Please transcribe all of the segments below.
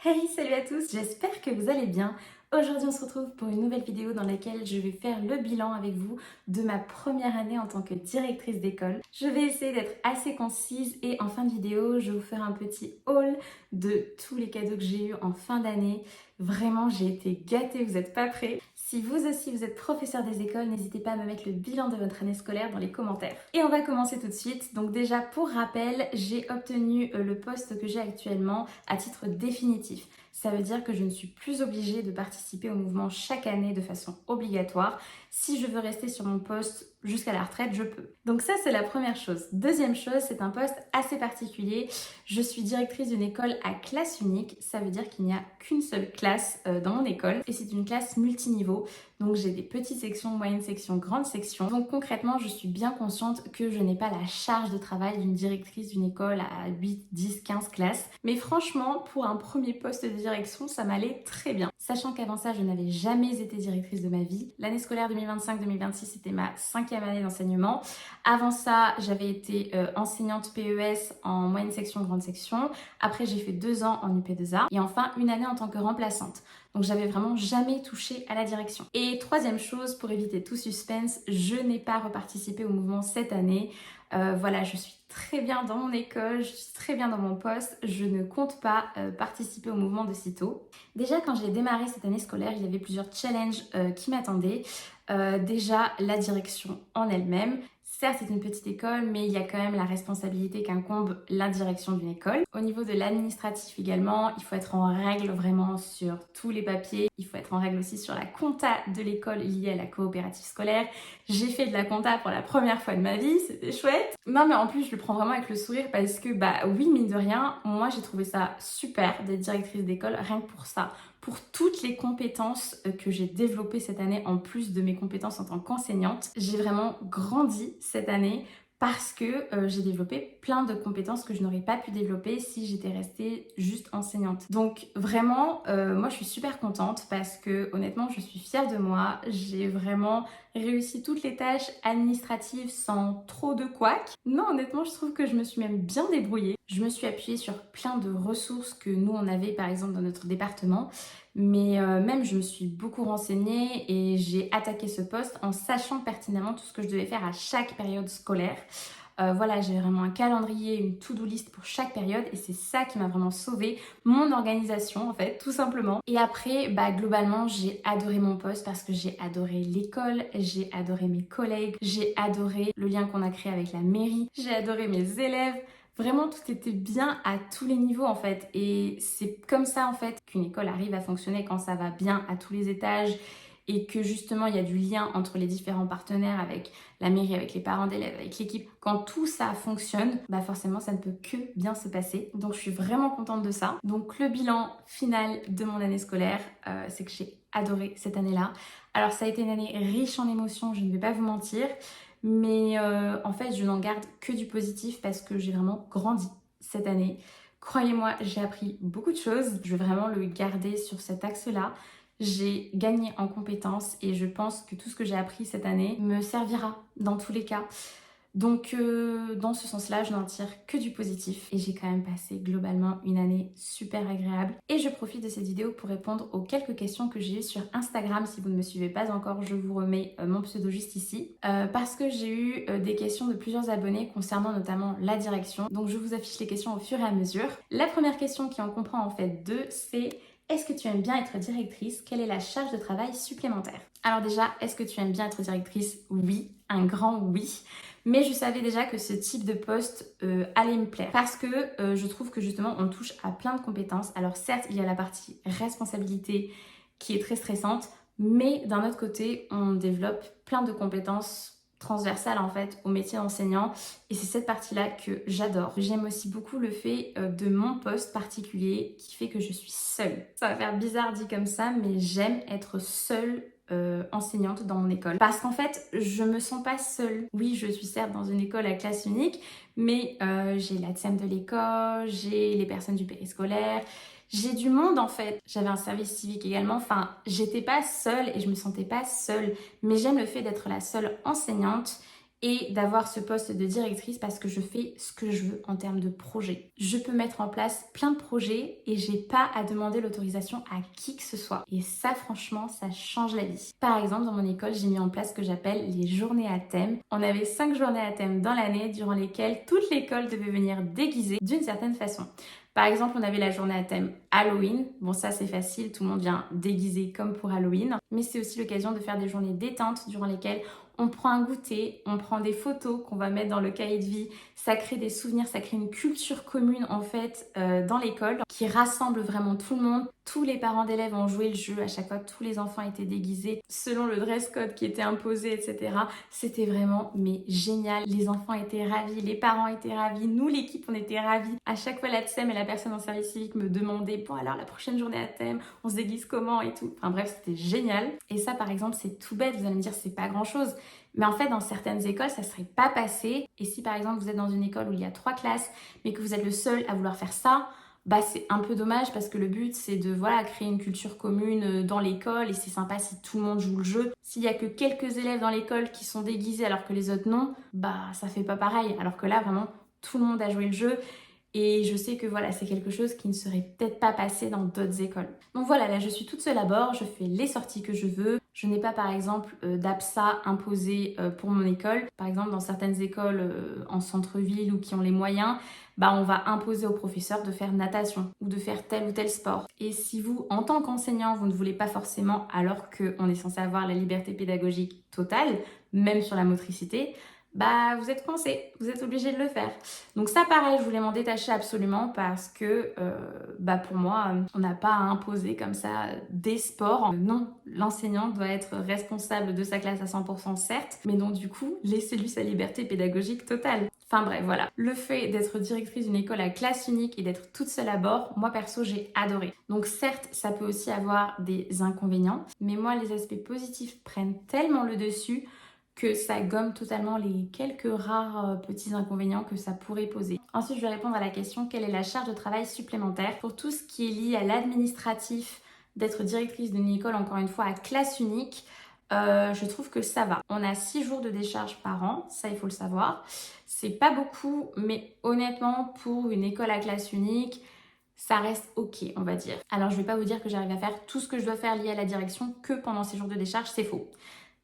Hey, salut à tous, j'espère que vous allez bien. Aujourd'hui on se retrouve pour une nouvelle vidéo dans laquelle je vais faire le bilan avec vous de ma première année en tant que directrice d'école. Je vais essayer d'être assez concise et en fin de vidéo je vais vous faire un petit haul de tous les cadeaux que j'ai eus en fin d'année. Vraiment j'ai été gâtée, vous n'êtes pas prêts. Si vous aussi vous êtes professeur des écoles, n'hésitez pas à me mettre le bilan de votre année scolaire dans les commentaires. Et on va commencer tout de suite. Donc déjà pour rappel, j'ai obtenu le poste que j'ai actuellement à titre définitif. Ça veut dire que je ne suis plus obligée de participer au mouvement chaque année de façon obligatoire. Si je veux rester sur mon poste jusqu'à la retraite, je peux. Donc ça, c'est la première chose. Deuxième chose, c'est un poste assez particulier. Je suis directrice d'une école à classe unique. Ça veut dire qu'il n'y a qu'une seule classe dans mon école et c'est une classe multiniveau. Donc j'ai des petites sections, moyennes sections, grandes sections. Donc concrètement, je suis bien consciente que je n'ai pas la charge de travail d'une directrice d'une école à 8, 10, 15 classes. Mais franchement, pour un premier poste de direction, ça m'allait très bien. Sachant qu'avant ça, je n'avais jamais été directrice de ma vie. L'année scolaire 2025-2026, c'était ma 5e année d'enseignement. Avant ça, j'avais été enseignante PES en moyenne section, grande section. Après, j'ai fait 2 ans en UP2A. Et enfin, une année en tant que remplaçante. Donc j'avais vraiment jamais touché à la direction. Et troisième chose, pour éviter tout suspense, je n'ai pas reparticipé au mouvement cette année. Voilà, je suis très bien dans mon école, je suis très bien dans mon poste, je ne compte pas participer au mouvement de sitôt. Déjà quand j'ai démarré cette année scolaire, il y avait plusieurs challenges qui m'attendaient. Déjà la direction en elle-même. Certes, c'est une petite école, mais il y a quand même la responsabilité qu'incombe la direction d'une école. Au niveau de l'administratif également, il faut être en règle vraiment sur tous les papiers. Il faut être en règle aussi sur la compta de l'école liée à la coopérative scolaire. J'ai fait de la compta pour la première fois de ma vie, c'était chouette. Non, mais en plus, je le prends vraiment avec le sourire parce que, bah oui, mine de rien, moi j'ai trouvé ça super d'être directrice d'école, rien que pour ça. Pour toutes les compétences que j'ai développées cette année, en plus de mes compétences en tant qu'enseignante. J'ai vraiment grandi cette année parce que j'ai développé plein de compétences que je n'aurais pas pu développer si j'étais restée juste enseignante. Donc vraiment, moi je suis super contente parce que honnêtement, je suis fière de moi. J'ai vraiment réussi toutes les tâches administratives sans trop de couac. Non, honnêtement, je trouve que je me suis même bien débrouillée. Je me suis appuyée sur plein de ressources que nous on avait par exemple dans notre département. Mais même je me suis beaucoup renseignée et j'ai attaqué ce poste en sachant pertinemment tout ce que je devais faire à chaque période scolaire. Voilà, j'ai vraiment un calendrier, une to-do list pour chaque période et c'est ça qui m'a vraiment sauvé mon organisation en fait, tout simplement. Et après, bah globalement, j'ai adoré mon poste parce que j'ai adoré l'école, j'ai adoré mes collègues, j'ai adoré le lien qu'on a créé avec la mairie, j'ai adoré mes élèves. Vraiment, tout était bien à tous les niveaux en fait. Et c'est comme ça en fait qu'une école arrive à fonctionner quand ça va bien à tous les étages et que justement il y a du lien entre les différents partenaires avec la mairie, avec les parents d'élèves, avec l'équipe. Quand tout ça fonctionne, bah forcément ça ne peut que bien se passer. Donc je suis vraiment contente de ça. Donc le bilan final de mon année scolaire, c'est que j'ai adoré cette année-là. Alors ça a été une année riche en émotions, je ne vais pas vous mentir. Mais en fait, je n'en garde que du positif parce que j'ai vraiment grandi cette année. Croyez-moi, j'ai appris beaucoup de choses. Je vais vraiment le garder sur cet axe-là. J'ai gagné en compétences et je pense que tout ce que j'ai appris cette année me servira dans tous les cas. Donc dans ce sens-là, je n'en tire que du positif et j'ai quand même passé globalement une année super agréable. Et je profite de cette vidéo pour répondre aux quelques questions que j'ai eues sur Instagram. Si vous ne me suivez pas encore, je vous remets mon pseudo juste ici. Parce que j'ai eu des questions de plusieurs abonnés concernant notamment la direction. Donc je vous affiche les questions au fur et à mesure. La première question qui en comprend en fait deux, c'est: est-ce que tu aimes bien être directrice? Quelle est la charge de travail supplémentaire? Alors déjà, est-ce que tu aimes bien être directrice? Oui, un grand oui. Mais je savais déjà que ce type de poste allait me plaire parce que je trouve que justement on touche à plein de compétences. Alors certes, il y a la partie responsabilité qui est très stressante, mais d'un autre côté, on développe plein de compétences transversales en fait au métier d'enseignant et c'est cette partie-là que j'adore. J'aime aussi beaucoup le fait de mon poste particulier qui fait que je suis seule. Ça va faire bizarre dit comme ça, mais j'aime être seule enseignante dans mon école parce qu'en fait je me sens pas seule. Oui, je suis certes dans une école à classe unique, mais j'ai la TSEM de l'école, j'ai les personnes du périscolaire, j'ai du monde en fait. J'avais un service civique également, enfin j'étais pas seule et je me sentais pas seule, mais j'aime le fait d'être la seule enseignante et d'avoir ce poste de directrice parce que je fais ce que je veux en termes de projet. Je peux mettre en place plein de projets et j'ai pas à demander l'autorisation à qui que ce soit. Et ça, franchement, ça change la vie. Par exemple, dans mon école, j'ai mis en place ce que j'appelle les journées à thème. On avait 5 journées à thème dans l'année durant lesquelles toute l'école devait venir déguisée d'une certaine façon. Par exemple, on avait la journée à thème Halloween. Bon, ça c'est facile, tout le monde vient déguisé comme pour Halloween. Mais c'est aussi l'occasion de faire des journées détente durant lesquelles on prend un goûter, on prend des photos qu'on va mettre dans le cahier de vie. Ça crée des souvenirs, ça crée une culture commune en fait dans l'école qui rassemble vraiment tout le monde. Tous les parents d'élèves ont joué le jeu, à chaque fois tous les enfants étaient déguisés selon le dress code qui était imposé, etc. C'était vraiment mais génial. Les enfants étaient ravis, les parents étaient ravis, nous l'équipe on était ravis. À chaque fois la TSEM et la personne en service civique me demandaient bon alors la prochaine journée à thème, on se déguise comment et tout. Enfin bref, c'était génial. Et ça par exemple c'est tout bête, vous allez me dire c'est pas grand chose. Mais en fait, dans certaines écoles, ça ne serait pas passé. Et si par exemple, vous êtes dans une école où il y a 3 classes, mais que vous êtes le seul à vouloir faire ça, bah c'est un peu dommage parce que le but, c'est de créer une culture commune dans l'école et c'est sympa si tout le monde joue le jeu. S'il y a que quelques élèves dans l'école qui sont déguisés alors que les autres non, bah ça fait pas pareil. Alors que là, vraiment, tout le monde a joué le jeu. Et je sais que c'est quelque chose qui ne serait peut-être pas passé dans d'autres écoles. Donc voilà, là je suis toute seule à bord, je fais les sorties que je veux. Je n'ai pas par exemple d'APSA imposé pour mon école. Par exemple, dans certaines écoles en centre-ville ou qui ont les moyens, on va imposer aux professeurs de faire natation ou de faire tel ou tel sport. Et si vous, en tant qu'enseignant, vous ne voulez pas forcément, alors qu'on est censé avoir la liberté pédagogique totale, même sur la motricité, vous êtes coincé, vous êtes obligé de le faire. Donc ça pareil, je voulais m'en détacher absolument parce que pour moi, on n'a pas à imposer comme ça des sports. Non, l'enseignant doit être responsable de sa classe à 100% certes, mais donc du coup, laissez-lui sa liberté pédagogique totale. Enfin bref, voilà. Le fait d'être directrice d'une école à classe unique et d'être toute seule à bord, moi perso, j'ai adoré. Donc certes, ça peut aussi avoir des inconvénients, mais moi, les aspects positifs prennent tellement le dessus que ça gomme totalement les quelques rares petits inconvénients que ça pourrait poser. Ensuite, je vais répondre à la question, quelle est la charge de travail supplémentaire? Pour tout ce qui est lié à l'administratif, d'être directrice d'une école, encore une fois, à classe unique, je trouve que ça va. On a 6 jours de décharge par an, ça il faut le savoir. C'est pas beaucoup, mais honnêtement, pour une école à classe unique, ça reste ok, on va dire. Alors, je vais pas vous dire que j'arrive à faire tout ce que je dois faire lié à la direction que pendant ces jours de décharge, c'est faux.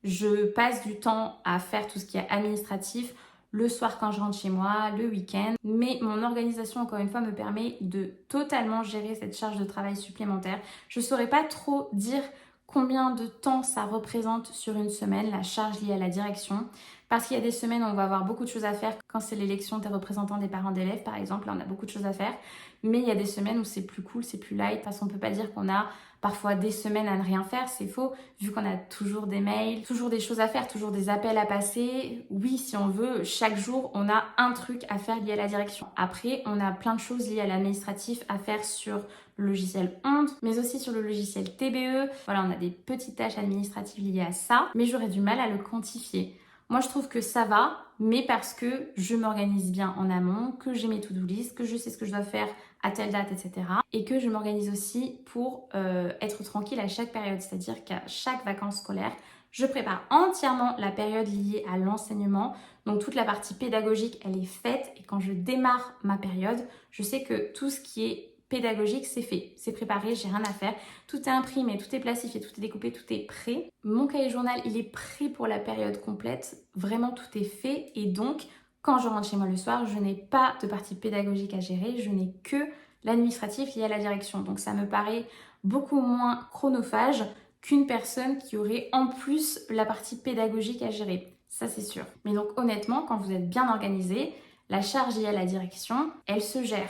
Je passe du temps à faire tout ce qui est administratif le soir quand je rentre chez moi, le week-end. Mais mon organisation, encore une fois, me permet de totalement gérer cette charge de travail supplémentaire. Je ne saurais pas trop dire combien de temps ça représente sur une semaine, la charge liée à la direction. Parce qu'il y a des semaines où on va avoir beaucoup de choses à faire. Quand c'est l'élection des représentants des parents d'élèves, par exemple, là, on a beaucoup de choses à faire. Mais il y a des semaines où c'est plus cool, c'est plus light. Parce qu'on ne peut pas dire qu'on a parfois des semaines à ne rien faire, c'est faux, vu qu'on a toujours des mails, toujours des choses à faire, toujours des appels à passer. Oui, si on veut, chaque jour, on a un truc à faire lié à la direction. Après, on a plein de choses liées à l'administratif à faire sur le logiciel Onde, mais aussi sur le logiciel TBE. Voilà, on a des petites tâches administratives liées à ça, mais j'aurais du mal à le quantifier. Moi, je trouve que ça va, mais parce que je m'organise bien en amont, que j'ai mes to-do list, que je sais ce que je dois faire à telle date, etc. Et que je m'organise aussi pour être tranquille à chaque période, c'est-à-dire qu'à chaque vacances scolaires, je prépare entièrement la période liée à l'enseignement. Donc toute la partie pédagogique, elle est faite. Et quand je démarre ma période, je sais que tout ce qui est pédagogique, c'est fait, c'est préparé, j'ai rien à faire. Tout est imprimé, tout est plastifié, tout est découpé, tout est prêt. Mon cahier journal, il est prêt pour la période complète. Vraiment, tout est fait. Et donc, quand je rentre chez moi le soir, je n'ai pas de partie pédagogique à gérer, je n'ai que l'administratif lié à la direction. Donc ça me paraît beaucoup moins chronophage qu'une personne qui aurait en plus la partie pédagogique à gérer. Ça, c'est sûr. Mais donc honnêtement, quand vous êtes bien organisé, la charge liée à la direction, elle se gère.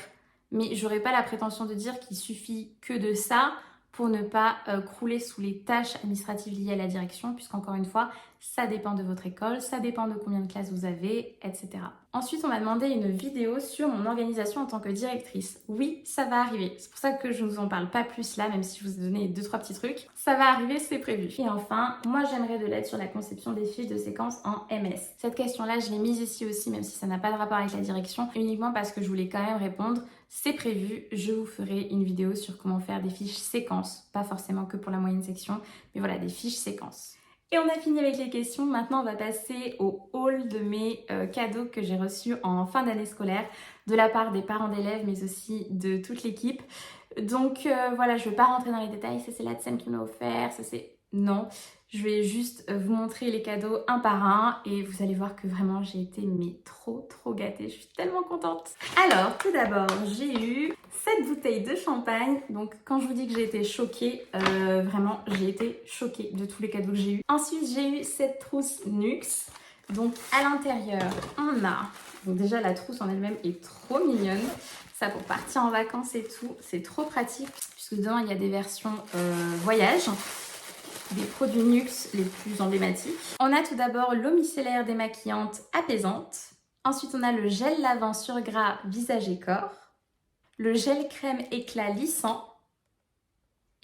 Mais j'aurais pas la prétention de dire qu'il suffit que de ça pour ne pas crouler sous les tâches administratives liées à la direction, puisqu'encore une fois, ça dépend de votre école, ça dépend de combien de classes vous avez, etc. Ensuite, on m'a demandé une vidéo sur mon organisation en tant que directrice. Oui, ça va arriver. C'est pour ça que je ne vous en parle pas plus là, même si je vous ai donné 2-3 petits trucs. Ça va arriver, c'est prévu. Et enfin, moi j'aimerais de l'aide sur la conception des fiches de séquence en MS. Cette question-là, je l'ai mise ici aussi, même si ça n'a pas de rapport avec la direction, uniquement parce que je voulais quand même répondre. C'est prévu, je vous ferai une vidéo sur comment faire des fiches séquences, pas forcément que pour la moyenne section, mais voilà, des fiches séquences. Et on a fini avec les questions. Maintenant, on va passer au haul de mes cadeaux que j'ai reçus en fin d'année scolaire de la part des parents d'élèves, mais aussi de toute l'équipe. Donc voilà, je ne vais pas rentrer dans les détails. Ça, c'est la Tsem qui m'a offert. Ça, c'est... Non, je vais juste vous montrer les cadeaux un par un et vous allez voir que vraiment, j'ai été mais trop gâtée. Je suis tellement contente. Alors, tout d'abord, j'ai eu cette bouteille de champagne. Donc, quand je vous dis que j'ai été choquée, vraiment, j'ai été choquée de tous les cadeaux que j'ai eu. Ensuite, j'ai eu cette trousse Nuxe. Donc, à l'intérieur, on a... Donc déjà, la trousse en elle-même est trop mignonne. Ça pour partir en vacances et tout, c'est trop pratique puisque dedans, il y a des versions voyage. Des produits Nuxe les plus emblématiques. On a tout d'abord l'eau micellaire démaquillante apaisante. Ensuite, on a le gel lavant sur gras visage et corps. Le gel crème éclat lissant.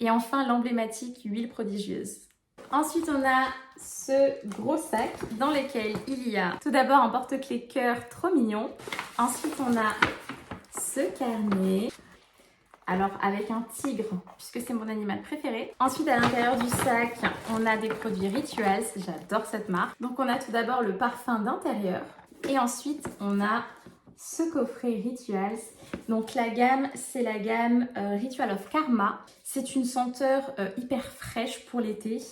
Et enfin, l'emblématique huile prodigieuse. Ensuite, on a ce gros sac dans lequel il y a tout d'abord un porte-clés cœur trop mignon. Ensuite, on a ce carnet. Alors avec un tigre, puisque c'est mon animal préféré. Ensuite, à l'intérieur du sac, on a des produits Rituals. J'adore cette marque. Donc on a tout d'abord le parfum d'intérieur. Et ensuite, on a ce coffret Rituals. Donc la gamme, c'est la gamme Ritual of Karma. C'est une senteur hyper fraîche pour l'été.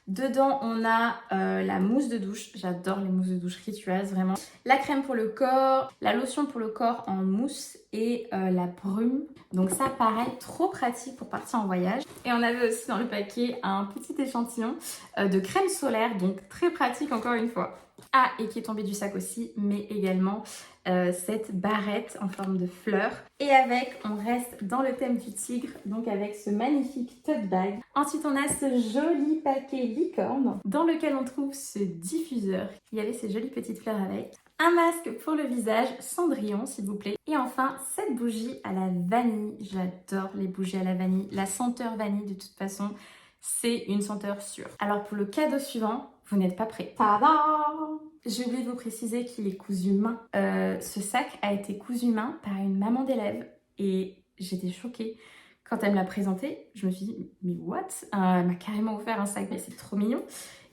Dedans, on a la mousse de douche. J'adore les mousses de douche Rituals, vraiment. La crème pour le corps, la lotion pour le corps en mousse et la brume. Donc ça, pareil, trop pratique pour partir en voyage. Et on avait aussi dans le paquet un petit échantillon de crème solaire, donc très pratique encore une fois. Ah, et qui est tombé du sac aussi, mais également cette barrette en forme de fleur. Et avec, on reste dans le thème du tigre, donc avec ce magnifique tote bag. Ensuite, on a ce joli paquet licorne, dans lequel on trouve ce diffuseur. Il y avait ces jolies petites fleurs avec. Un masque pour le visage, Cendrillon s'il vous plaît. Et enfin, cette bougie à la vanille. J'adore les bougies à la vanille. La senteur vanille, de toute façon, c'est une senteur sûre. Alors pour le cadeau suivant, vous n'êtes pas prêts. Tadam! J'ai oublié de vous préciser qu'il est cousu main. Ce sac a été cousu main par une maman d'élève et j'étais choquée. Quand elle me l'a présenté, je me suis dit, mais what? Elle m'a carrément offert un sac, mais c'est trop mignon.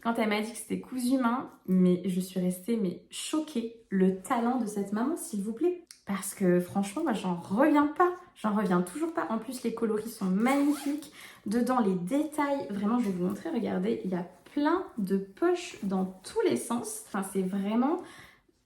Quand elle m'a dit que c'était cousu main, mais je suis restée choquée. Le talent de cette maman, s'il vous plaît. Parce que franchement, moi, j'en reviens pas. J'en reviens toujours pas. En plus, les coloris sont magnifiques. Dedans, les détails, vraiment, je vais vous montrer. Regardez, il y a plein de poches dans tous les sens. Enfin, c'est vraiment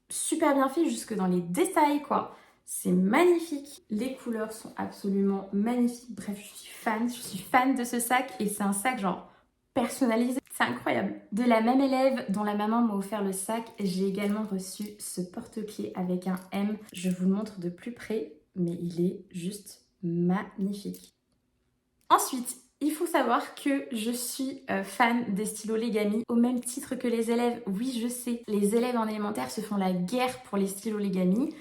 super bien fait jusque dans les détails, quoi. C'est magnifique. Les couleurs sont absolument magnifiques. Bref, je suis fan de ce sac et c'est un sac genre personnalisé. C'est incroyable. De la même élève dont la maman m'a offert le sac, j'ai également reçu ce porte-clés avec un M. Je vous le montre de plus près, mais il est juste magnifique. Ensuite, il faut savoir que je suis fan des stylos Legami, au même titre que les élèves. Oui, je sais, les élèves en élémentaire se font la guerre pour les stylos Legami.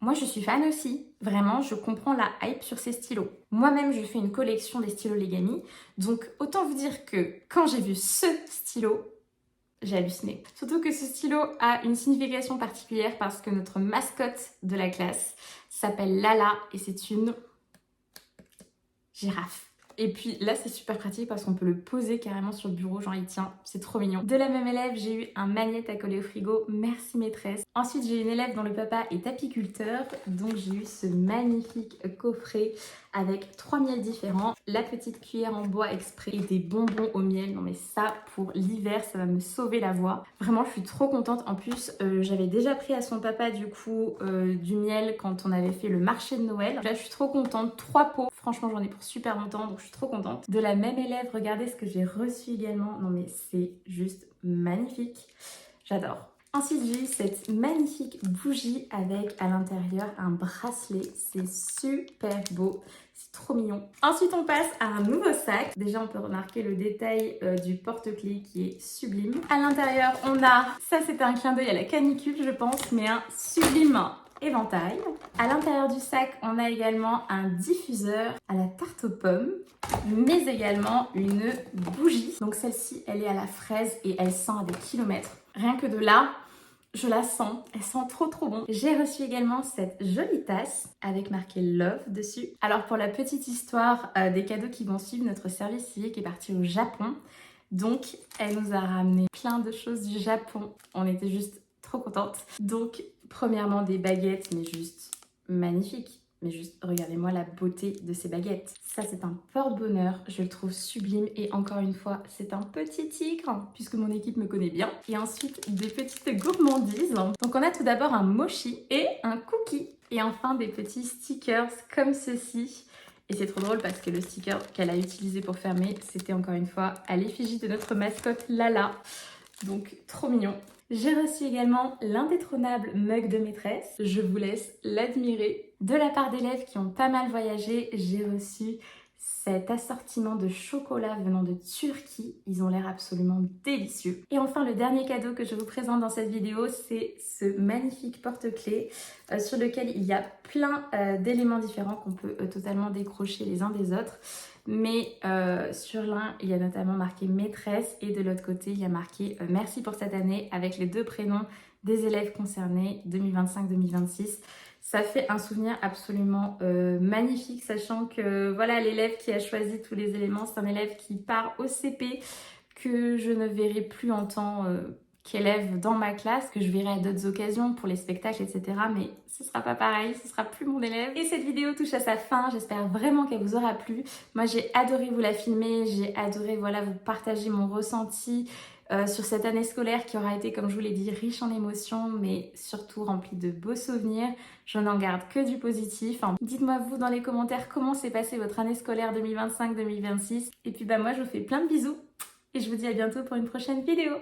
Moi, je suis fan aussi. Vraiment, je comprends la hype sur ces stylos. Moi-même, je fais une collection des stylos Legami. Donc, autant vous dire que quand j'ai vu ce stylo, j'ai halluciné. Surtout que ce stylo a une signification particulière parce que notre mascotte de la classe s'appelle Lala et c'est une girafe. Et puis là, c'est super pratique parce qu'on peut le poser carrément sur le bureau, genre il tient, c'est trop mignon. De la même élève, j'ai eu un magnète à coller au frigo, merci maîtresse. Ensuite, j'ai une élève dont le papa est apiculteur, donc j'ai eu ce magnifique coffret avec 3 miels différents, la petite cuillère en bois exprès et des bonbons au miel. Non mais ça, pour l'hiver, ça va me sauver la voix. Vraiment, je suis trop contente. En plus, j'avais déjà pris à son papa du coup du miel quand on avait fait le marché de Noël. Là, je suis trop contente. 3 pots. Franchement, j'en ai pour super longtemps, donc je suis trop contente. De la même élève, regardez ce que j'ai reçu également. Non mais c'est juste magnifique. J'adore. Ensuite, j'ai eu cette magnifique bougie avec à l'intérieur un bracelet. C'est super beau. C'est trop mignon. Ensuite, on passe à un nouveau sac. Déjà, on peut remarquer le détail du porte-clés qui est sublime. À l'intérieur, on a, ça c'était un clin d'œil à la canicule, je pense, mais un sublime éventail. À l'intérieur du sac, on a également un diffuseur à la tarte aux pommes, mais également une bougie. Donc celle-ci, elle est à la fraise et elle sent à des kilomètres. Rien que de là, je la sens, elle sent trop bon. J'ai reçu également cette jolie tasse avec marqué Love dessus. Alors pour la petite histoire des cadeaux qui vont suivre, notre service civique est parti au Japon. Donc elle nous a ramené plein de choses du Japon. On était juste trop contentes. Donc premièrement des baguettes, mais juste magnifiques. Mais juste, regardez-moi la beauté de ces baguettes. Ça, c'est un porte-bonheur. Je le trouve sublime. Et encore une fois, c'est un petit tigre, puisque mon équipe me connaît bien. Et ensuite, des petites gourmandises. Donc, on a tout d'abord un mochi et un cookie. Et enfin, des petits stickers comme ceci. Et c'est trop drôle parce que le sticker qu'elle a utilisé pour fermer, c'était encore une fois à l'effigie de notre mascotte Lala. Donc, trop mignon. J'ai reçu également l'indétrônable mug de maîtresse. Je vous laisse l'admirer. De la part d'élèves qui ont pas mal voyagé, j'ai reçu cet assortiment de chocolat venant de Turquie. Ils ont l'air absolument délicieux. Et enfin, le dernier cadeau que je vous présente dans cette vidéo, c'est ce magnifique porte-clés sur lequel il y a plein d'éléments différents qu'on peut totalement décrocher les uns des autres. Mais sur l'un, il y a notamment marqué maîtresse et de l'autre côté, il y a marqué merci pour cette année avec les deux prénoms des élèves concernés 2025-2026. Ça fait un souvenir absolument magnifique, sachant que voilà, l'élève qui a choisi tous les éléments, c'est un élève qui part au CP, que je ne verrai plus en tant qu'élève dans ma classe, que je verrai à d'autres occasions pour les spectacles, etc. Mais ce sera pas pareil, ce sera plus mon élève. Et cette vidéo touche à sa fin, j'espère vraiment qu'elle vous aura plu. Moi, j'ai adoré vous la filmer, j'ai adoré voilà, vous partager mon ressenti sur cette année scolaire qui aura été, comme je vous l'ai dit, riche en émotions, mais surtout remplie de beaux souvenirs. Je n'en garde que du positif. Dites-moi vous dans les commentaires comment s'est passée votre année scolaire 2025-2026. Et puis bah moi, je vous fais plein de bisous et je vous dis à bientôt pour une prochaine vidéo.